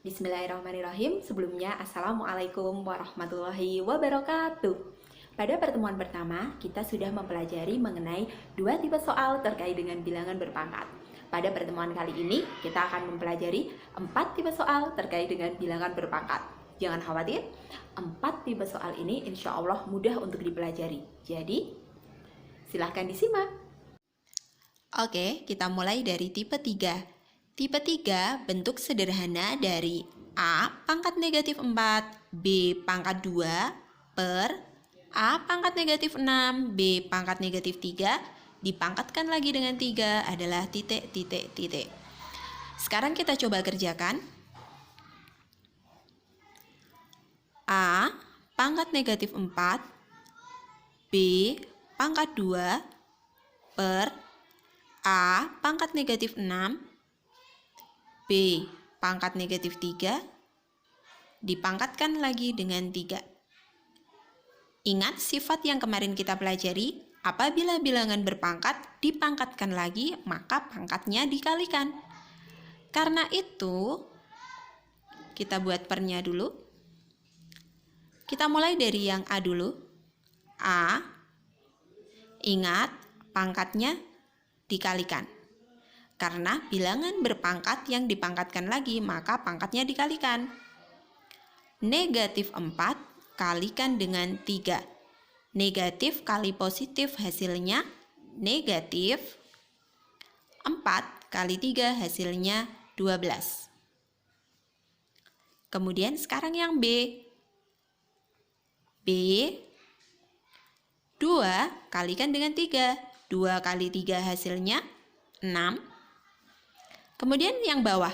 Bismillahirrahmanirrahim. Sebelumnya, Assalamualaikum warahmatullahi wabarakatuh. Pada pertemuan pertama, kita sudah mempelajari mengenai dua tipe soal terkait dengan bilangan berpangkat. Pada pertemuan kali ini, kita akan mempelajari 4 tipe soal terkait dengan bilangan berpangkat. Jangan khawatir, 4 tipe soal ini insya Allah mudah untuk dipelajari. Jadi, silahkan disimak. Oke, kita mulai dari tipe 3. Tipe 3 bentuk sederhana dari A pangkat negatif 4, B pangkat 2, per A pangkat negatif 6, B pangkat negatif 3, dipangkatkan lagi dengan 3 adalah titik, titik, titik. Sekarang kita coba kerjakan. A pangkat negatif 4, B pangkat 2, per A pangkat negatif 6, B pangkat negatif 3, dipangkatkan lagi dengan 3. Ingat sifat yang kemarin kita pelajari, apabila bilangan berpangkat dipangkatkan lagi, maka pangkatnya dikalikan. Karena itu, kita buat pernya dulu. Kita mulai dari yang A dulu. A, ingat pangkatnya dikalikan. Karena bilangan berpangkat yang dipangkatkan lagi, maka pangkatnya dikalikan. Negatif 4 kalikan dengan 3. Negatif kali positif hasilnya negatif. 4 kali 3 hasilnya 12. Kemudian sekarang yang B. B, 2 kalikan dengan 3. 2 kali 3 hasilnya 6. Kemudian yang bawah,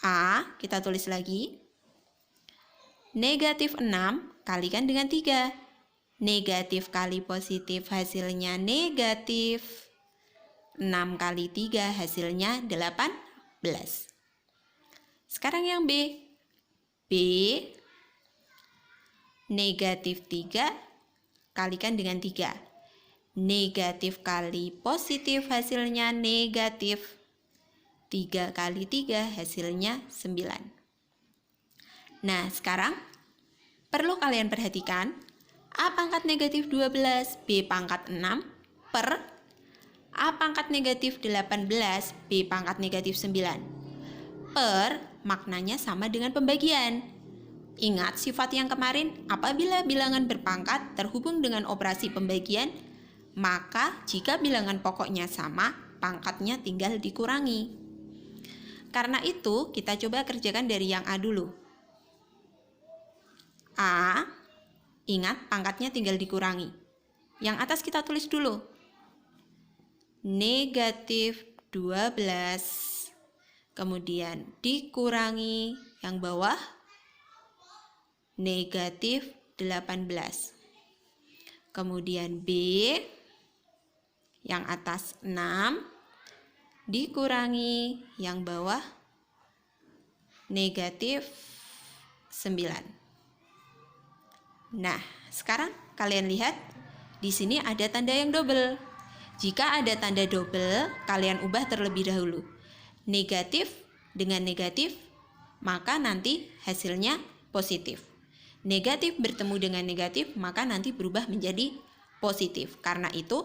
A, kita tulis lagi. Negatif 6 kalikan dengan 3. Negatif kali positif hasilnya negatif. 6 kali 3 hasilnya 18. Sekarang yang B. B, negatif 3 kalikan dengan 3. Negatif kali positif hasilnya negatif. 3 kali 3 hasilnya 9. Nah, sekarang perlu kalian perhatikan A pangkat negatif 12, B pangkat 6, per A pangkat negatif 18, B pangkat negatif 9. Per maknanya sama dengan pembagian. Ingat sifat yang kemarin, apabila bilangan berpangkat terhubung dengan operasi pembagian, maka jika bilangan pokoknya sama, pangkatnya tinggal dikurangi. Karena itu, kita coba kerjakan dari yang A dulu. A, ingat pangkatnya tinggal dikurangi. Yang atas kita tulis dulu. Negatif 12. Kemudian dikurangi yang bawah. Negatif 18. Kemudian B, yang atas 6. Dikurangi yang bawah negatif 9. Nah, sekarang kalian lihat di sini ada tanda yang double. Jika ada tanda double, kalian ubah terlebih dahulu. Negatif dengan negatif, maka nanti hasilnya positif. Negatif bertemu dengan negatif, maka nanti berubah menjadi positif. Karena itu,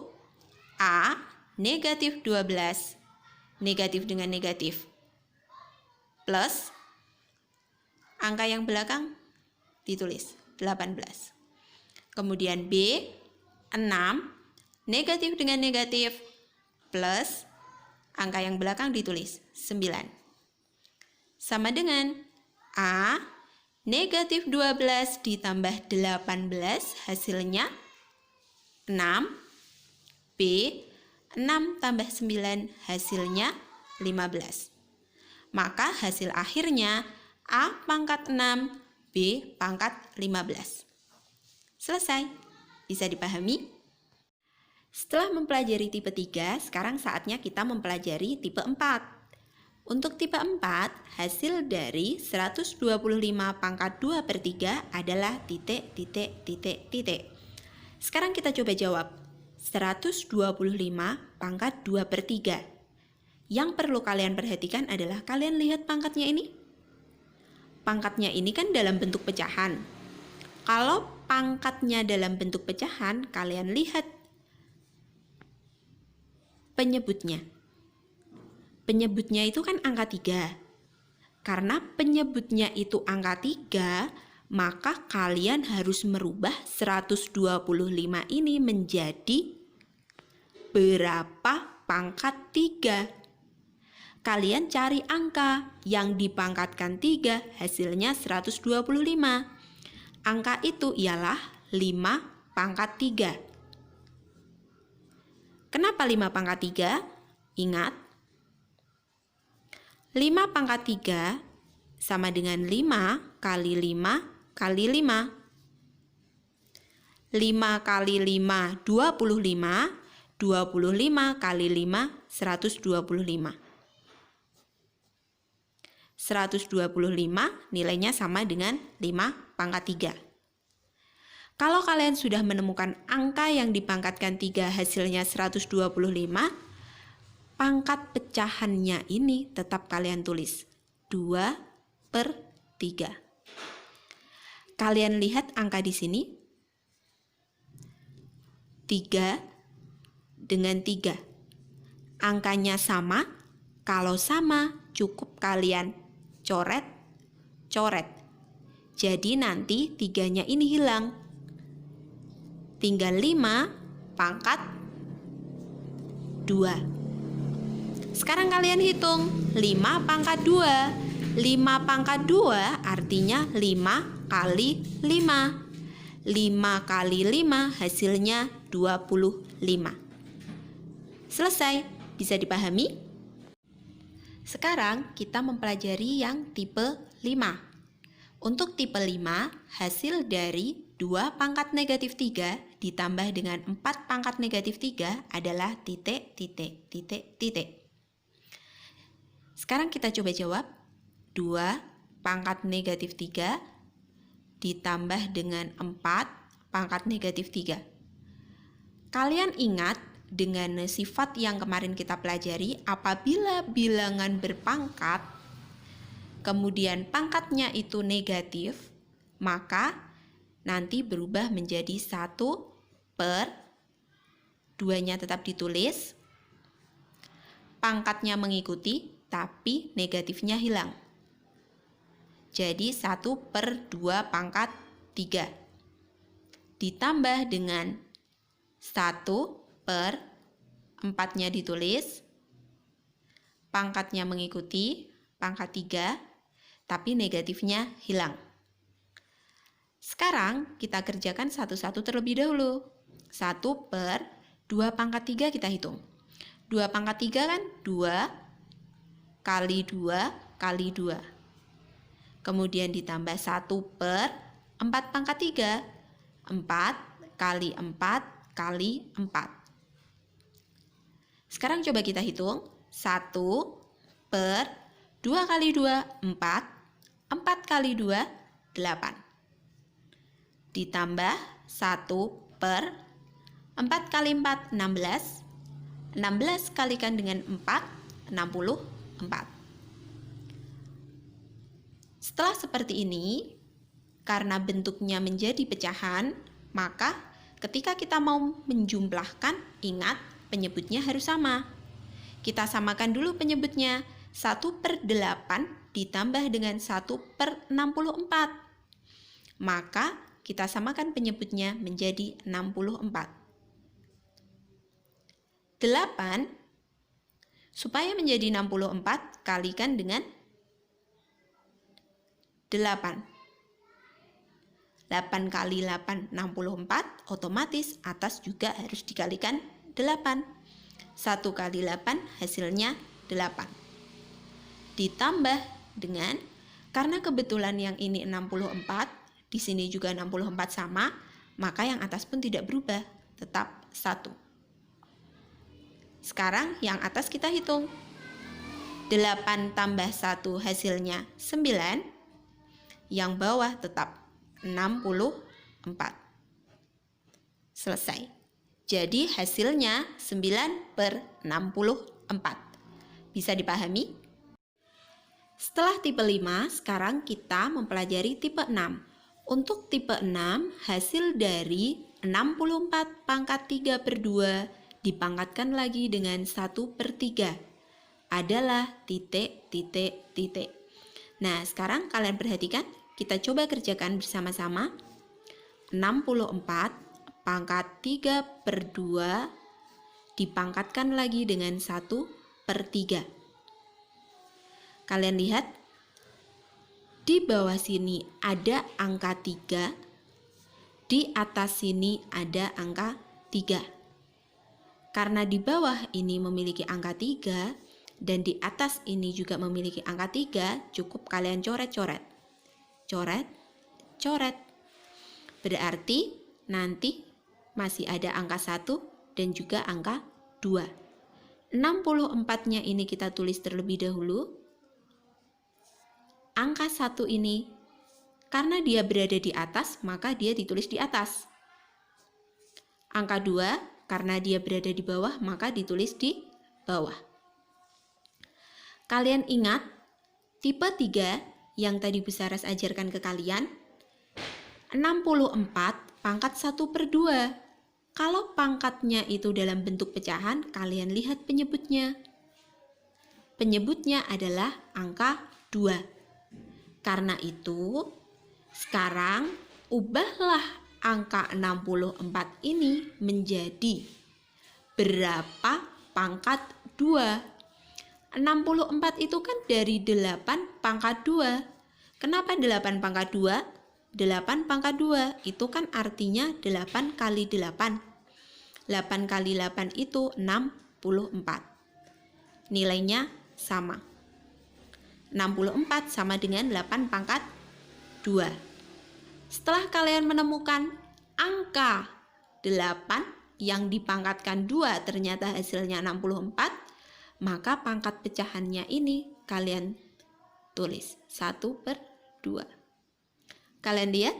A negatif 12 negatif dengan negatif plus angka yang belakang ditulis 18. Kemudian B 6 negatif dengan negatif plus angka yang belakang ditulis 9. Sama dengan A negatif 12 ditambah 18 hasilnya 6. B 6 tambah 9 hasilnya 15. Maka hasil akhirnya A pangkat 6, B pangkat 15. Selesai. Bisa dipahami? Setelah mempelajari tipe 3, sekarang saatnya kita mempelajari tipe 4. Untuk tipe 4, hasil dari 125 pangkat 2 per 3 adalah titik, titik, titik, titik. Sekarang kita coba jawab. 125 pangkat 2 per 3. Yang perlu kalian perhatikan adalah kalian lihat pangkatnya ini. pangkatnya ini kan dalam bentuk pecahan. Kalau pangkatnya dalam bentuk pecahan, kalian lihat penyebutnya. Penyebutnya itu kan angka 3. Karena penyebutnya itu angka 3, maka kalian harus merubah 125 ini menjadi berapa pangkat 3. Kalian cari angka yang dipangkatkan 3, hasilnya 125. Angka itu ialah 5 pangkat 3. Kenapa 5 pangkat 3? Ingat, 5 pangkat 3 sama dengan 5 kali 5 kali 5. 5 kali 5, 25. 25 kali 5, 125. 125 nilainya sama dengan 5 pangkat 3. Kalau kalian sudah menemukan angka yang dipangkatkan 3 hasilnya 125, pangkat pecahannya ini tetap kalian tulis 2/3. Kalian lihat angka di sini 3 dengan 3. Angkanya sama. Kalau sama, cukup kalian coret. Jadi nanti 3-nya ini hilang. Tinggal 5 pangkat 2. Sekarang kalian hitung 5 pangkat 2. 5 pangkat 2 artinya 5 kali 5. 5 kali 5 hasilnya 25. Selesai, bisa dipahami? Sekarang kita mempelajari yang tipe 5. Untuk tipe 5, hasil dari 2 pangkat negatif 3 ditambah dengan 4 pangkat negatif 3 adalah titik. Sekarang kita coba jawab. 2 pangkat negatif 3 ditambah dengan 4 pangkat negatif 3. Kalian ingat dengan sifat yang kemarin kita pelajari, apabila bilangan berpangkat, kemudian pangkatnya itu negatif, maka nanti berubah menjadi 1/2-nya tetap ditulis, pangkatnya mengikuti, tapi negatifnya hilang. Jadi 1/2 pangkat 3 ditambah dengan 1/4-nya ditulis, pangkatnya mengikuti, pangkat 3, tapi negatifnya hilang. Sekarang kita kerjakan satu-satu terlebih dahulu. 1/2 pangkat 3 kita hitung. 2 pangkat 3 kan 2 kali 2 kali 2. Kemudian ditambah 1/4 pangkat 3. 4 kali 4 kali 4. Sekarang coba kita hitung. 1/2 kali 2, 4. 4 kali 2, 8. Ditambah 1/4 kali 4, 16. 16 kalikan dengan 4, 64. Setelah seperti ini, karena bentuknya menjadi pecahan, maka ketika kita mau menjumlahkan, ingat penyebutnya harus sama. Kita samakan dulu penyebutnya. 1/8 ditambah dengan 1/64. Maka kita samakan penyebutnya menjadi 64. 8 supaya menjadi 64 kalikan dengan 8. 8 kali 8, 64, otomatis atas juga harus dikalikan 8. 1 kali 8 hasilnya 8. Ditambah dengan, karena kebetulan yang ini 64, di sini juga 64 sama, maka yang atas pun tidak berubah, tetap 1. Sekarang yang atas kita hitung. 8 tambah 1 hasilnya 9, yang bawah tetap 64. Selesai. Jadi hasilnya 9/64. Bisa dipahami? Setelah tipe 5, sekarang kita mempelajari tipe 6. Untuk tipe 6, hasil dari 64 pangkat 3 per 2 dipangkatkan lagi dengan 1 per 3 adalah titik, titik, titik. Nah, sekarang kalian perhatikan, kita coba kerjakan bersama-sama. 64 pangkat 3 per 2 dipangkatkan lagi dengan 1 per 3. Kalian lihat, di bawah sini ada angka 3, di atas sini ada angka 3. Karena di bawah ini memiliki angka 3, dan di atas ini juga memiliki angka 3, cukup kalian coret-coret. Coret, coret. Berarti nanti masih ada angka 1 dan juga angka 2. 64-nya ini kita tulis terlebih dahulu. Angka 1 ini, karena dia berada di atas, maka dia ditulis di atas. Angka 2, karena dia berada di bawah, maka ditulis di bawah. Kalian ingat, tipe 3 yang tadi Bu Saras ajarkan ke kalian, 64 pangkat 1 per 2. Kalau pangkatnya itu dalam bentuk pecahan, kalian lihat penyebutnya. Penyebutnya adalah angka 2. Karena itu, sekarang ubahlah angka 64 ini menjadi berapa pangkat 2. 64 itu kan dari 8 pangkat 2. Kenapa 8 pangkat 2? 8 pangkat 2 itu kan artinya 8 kali 8. 8 kali 8 itu 64. Nilainya sama. 64 sama dengan 8 pangkat 2. Setelah kalian menemukan angka 8 yang dipangkatkan 2 ternyata hasilnya 64, maka pangkat pecahannya ini kalian tulis 1 per 2. Kalian lihat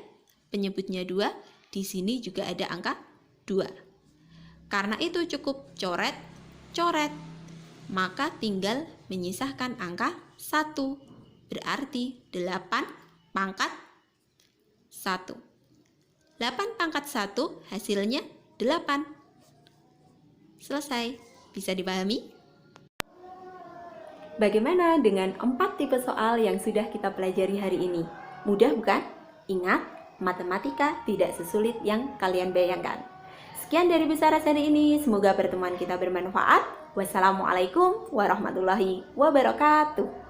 penyebutnya 2, di sini juga ada angka 2. Karena itu cukup coret, coret. Maka tinggal menyisahkan angka 1. Berarti 8 pangkat 1. 8 pangkat 1 hasilnya 8. Selesai. Bisa dipahami? Bagaimana dengan 4 tipe soal yang sudah kita pelajari hari ini? Mudah bukan? Ingat, matematika tidak sesulit yang kalian bayangkan. Sekian dari Bu Saras hari ini, semoga pertemuan kita bermanfaat. Wassalamualaikum warahmatullahi wabarakatuh.